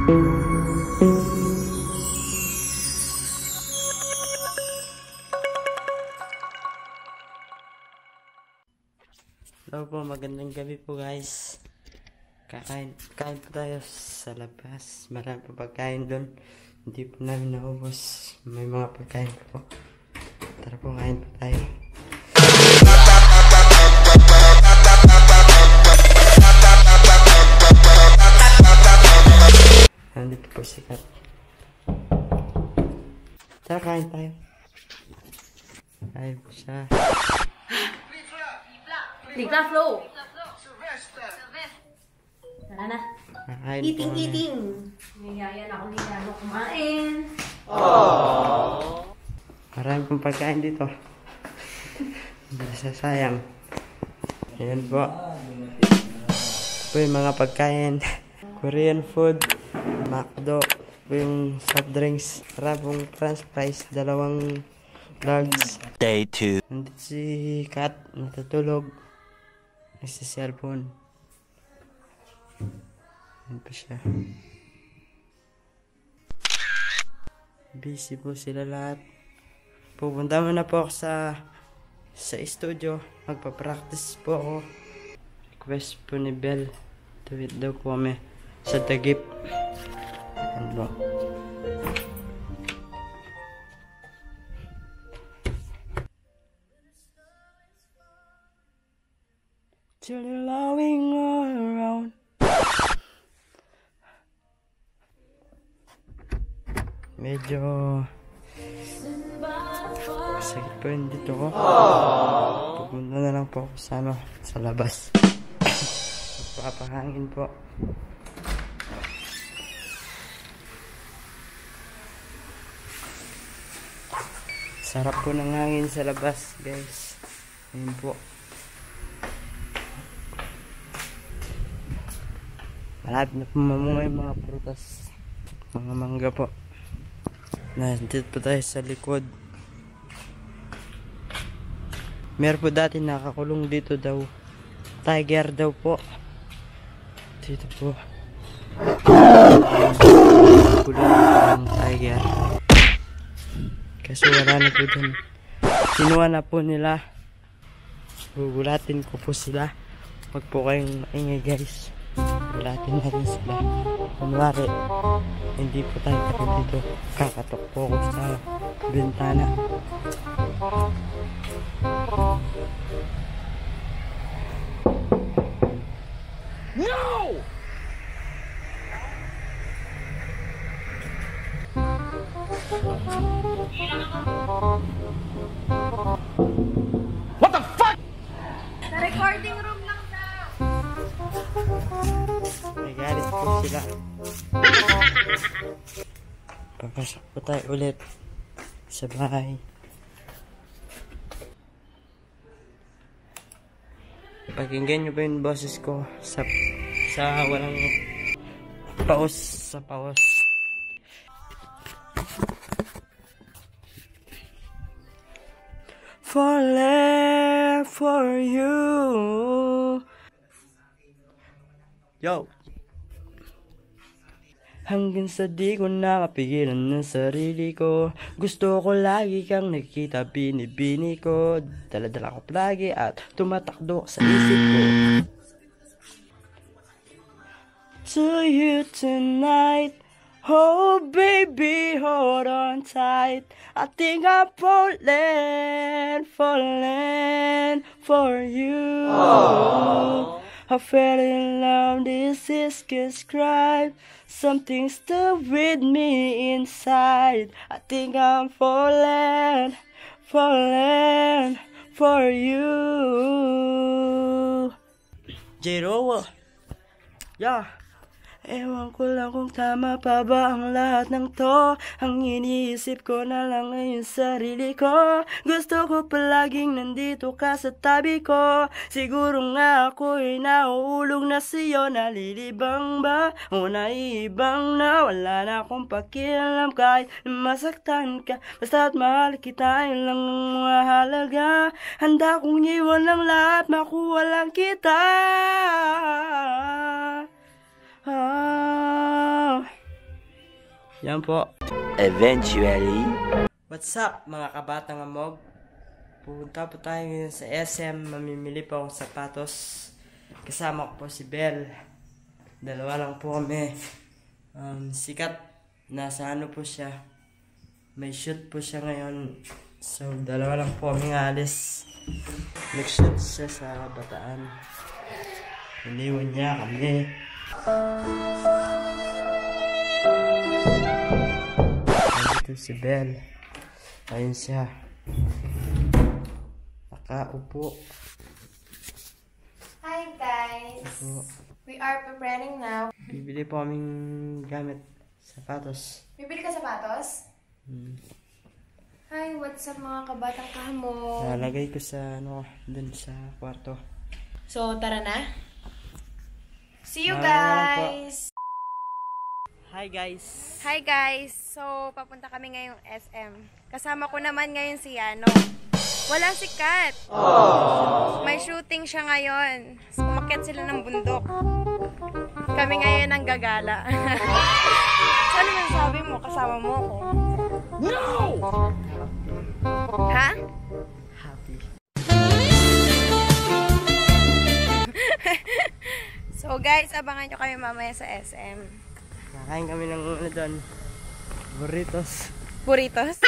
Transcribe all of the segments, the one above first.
Hello po, magandang gabi po guys. Kain po tayo sa labas. Marami po pagkain doon. Hindi po namin naubos. May mga pagkain po. Tara po, kain po tayo. Nandito po sikat. Tara, kain tayo. Kain po siya. Ligla flow. Tara na. Eating. Ngayayan ako ni Lalo kumain. Marami pong pagkain dito. Hindi nasasayang. Ayan po. Ito po yung mga pagkain. Korean food. McDo. Ito yung soft drinks. Marami pong french fries. 2 vlogs. Day 2. Nandito si Kat. Natutulog. Nagsa-cellphone. Ayan pa siya. Busy po sila lahat. Pupunta muna po ako sa studio. Magpa-practice po ako. Request po ni Bell. Tuwid daw po kami sa Tagip. Ayan po. Till you're loving all around. Medyo sakit po yun dito ko. Pupunta na lang po ako sa labas. Magpapahangin po. Sarap po ng hangin sa labas, guys. Ayun po. Malapit na po mamunga yung mga prutas. Mga mangga po. Nandito po tayo sa likod. Meron po dati nakakulong dito daw. Tiger daw po. Dito po. Kulong ng tiger. Kaso wala na po dun. Kinuha na po nila. Gugulatin ko po sila. Huwag po kayong maingay, guys. Gulatin natin sila. Kunwari, hindi po tayo dito. Kakatok po ako sa bintana. No! What the fuck? Sa recording room lang sa. May galit po sila. Papasok po tayo ulit sa bahay. Pakinggan nyo ba yung boses ko sa walang pause sa pause. Falling for you. Yo! Hanggang sa di ko na mapigilan ng sarili ko. Gusto ko lagi kang nakikita, binibini ko. Dala-dala ko lagi at tumatakdo sa isip ko. To you tonight. Oh baby, hold on tight. I think I'm falling for you. Aww. I fell in love, this is described. Something's still with me inside. I think I'm falling for you. J-Rowa. Yeah. Ewan ko lang kung tama pa ba ang lahat ng to. Ang iniisip ko na lang ay yung sarili ko. Gusto ko palaging nandito ka sa tabi ko. Siguro nga ako'y nauulog na sa'yo. Nalilibang ba o naiibang na? Wala na akong pakialam kahit masaktan ka. Basta't mahal kita, yun lang ang mahalaga. Handa kong iwan ang lahat, makuha lang kita. Yan po. Eventually. What's up mga kabatang amog? Pupunta po tayo ngayon sa SM. Mamimili po akong sapatos. Kasama ko po si Belle. Dalawa lang po kami. Sikat. Nasa ano po siya. May shoot po siya ngayon. So dalawa lang po kami alis. Nag-shoot siya sa Bataan. Iniwan niya kami. Dito si Belle. Ayun siya. Nakaupo. Hi guys! We are preparing now. Bibili po kaming gamit. Sapatos. Bibili ka sapatos? Hi, what's up mga kabatang kahamo? Nalagay ko sa dun sa kwarto. So, tara na. See you Maraming guys! Hi guys! Hi guys! So, papunta kami ngayong SM. Kasama ko naman ngayon si Yano. Wala si Kat. May shooting siya ngayon. So, umakyat sila ng bundok. Kami ngayon ang gagala. So, ano masasabi mo? Kasama mo ako. No! Ha? Happy. So guys, abangan nyo kami mamaya sa SM. Kakain kami ng doon. Burritos. Burritos?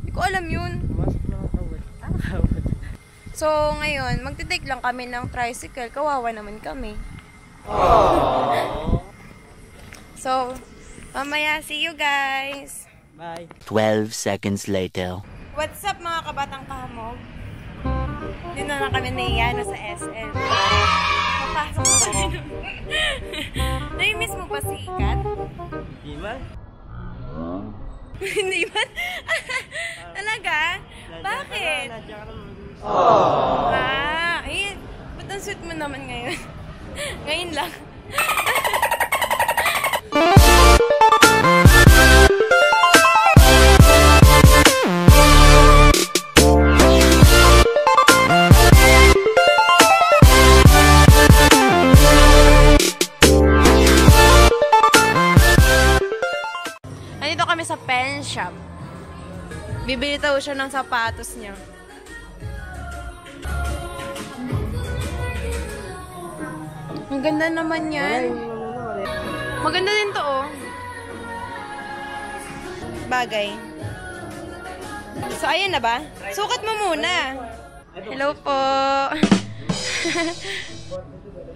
Hindi ko alam yun. Pumasok na ang kawad. So ngayon, magtitake lang kami ng tricycle. Kawawa naman kami. So, mamaya, see you guys! Bye! 12 seconds later. What's up mga kabatang kahamog? Dito na kami na Yano sa SM. Papasok na kami. Nai-miss mo ba si Kat? Di man? Hindi man? Talaga? Bakit? Nadya ka naman. Ayun. Ba't ang sweet mo naman ngayon? Ngayon lang. Nandito kami sa pen shop. Bibili daw siya ng sapatos niya. Ang ganda naman yan. Maganda din to, oh. Bagay. So, ayan na ba? Sukat mo muna. Hello po.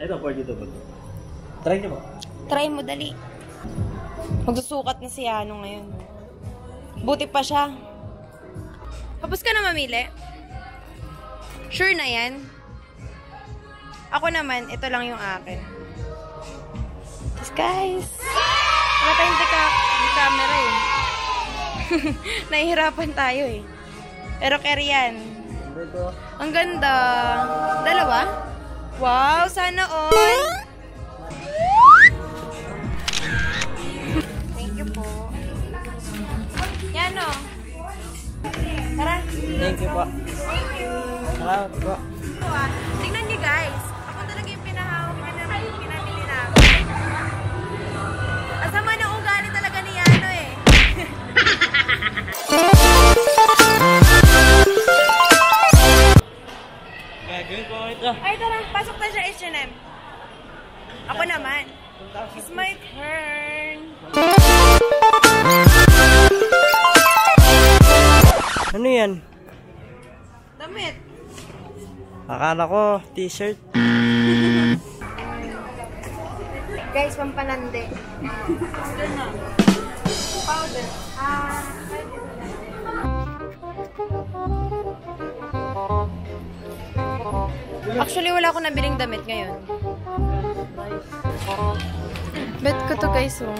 Ito, for dito ba? Try niyo ba? Try mo, dali. Magsusukat na si Yano ngayon. Buti pa siya. Tapos ka na mamili? Sure na yan? Ako naman, ito lang yung akin. Guys! Wala tayong camera eh. Nahihirapan tayo eh. Pero carry yan. Ang ganda. Dalawa? Wow! Sana all! Thank you po. Yan o. Tara. Thank you po. Salamat po. Tingnan niyo guys. Ako talaga yung pinahawak niya na pinamili namin. Asama na ugali talaga ni Yano eh. Gagawin ko ito. Ay tara, pasok na siya H&M. Ako naman. It's my turn. Ano yan? Damit. Akala ko t-shirt. Guys, pampanande. Powder. Actually, wala akong nabiling damit ngayon. Bet ko to guys, oh.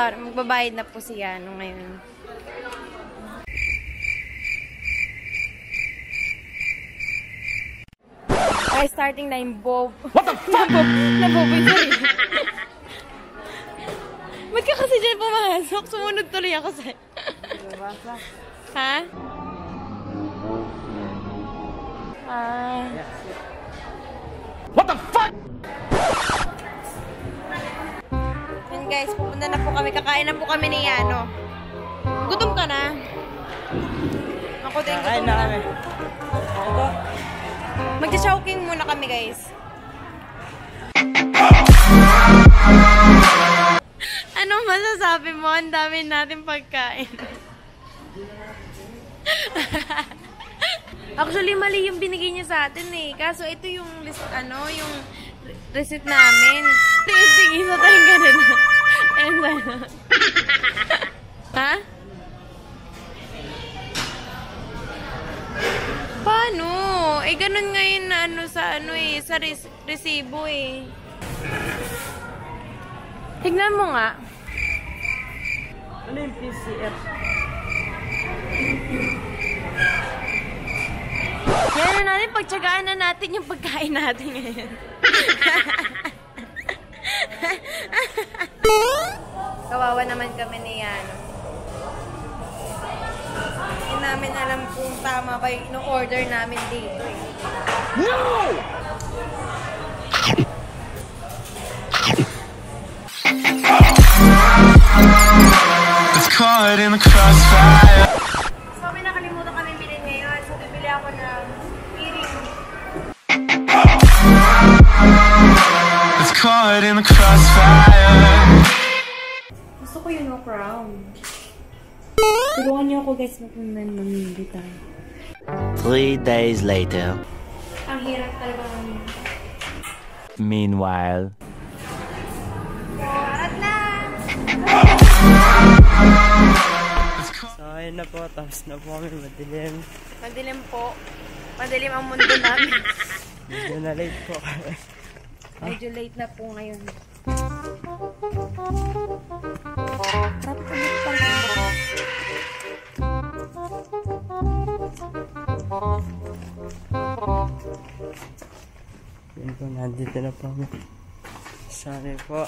Magbabayad na po si Yano ngayon. Ay, starting na yung Bob. What the fuck? Nabob yung sarili. Ba't ka kasi dyan pumasok? Sumunod tuloy ako sa'yo. Ha? What the fuck? Yun guys, pupunta na po kami. Kakain na po kami ni ano. Gutom ka na? Ako din gutom na. Ito. Magsa-chowking muna kami guys. Anong masasabi mo? Ang dami natin pagkain. Actually, mali yung binigay niya sa atin eh. Kaso ito yung list, yung receipt namin. Tingin sa tayong ganun. Ayun sana. Ha? Paano? Eh, ganun ngayon na sa resibo eh. Tignan mo nga. Ano yung PCF? Yan na natin, pagtsagaan na natin yung pagkain natin ngayon. Kawawa naman kami ni Yano. Hindi namin alam kung tama ba yung ino-order namin dito eh. No! It's caught in the crossfire. So, may nakalimutan kami bilhin ngayon. So, bibili ako ng earring. It's caught in the crossfire. Gusto ko yung no crown. Tulungan niyo ako guys na kung mamili tayo. 3 days later. Ang hirap talaga namin. Meanwhile. At na! So, ayun na po. Tapos na po kami. Madilim. Madilim po. Madilim ang mundo namin. Medyo na late po. Medyo late na po ngayon. Tapos ulit pa lang. Yun po. Nandito na po kami. Sorry po.